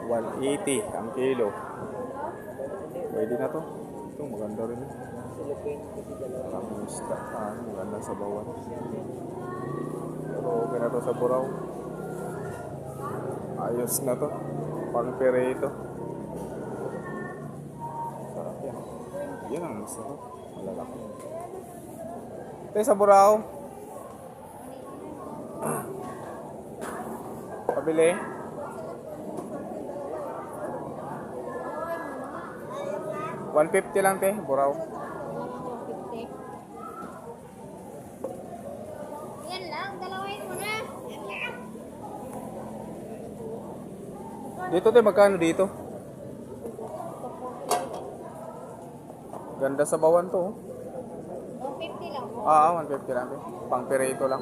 180 ang kilo. Pwede na to. Ito maganda rin. Maraming isda. Maganda sa bawat. Pero okay na to sa Burao. Ayos na to. Pang perito. Sarap yan. Yan ang masarap. Malalaki. Ito sa Burao. Pabili. $150 lang te, Burao. 150. Yan lang, dalawain mo na. Yan lang. Dito te, magkano dito? Ganda sa bawan to. 150 lang po. 150 lang te. Pang perito lang.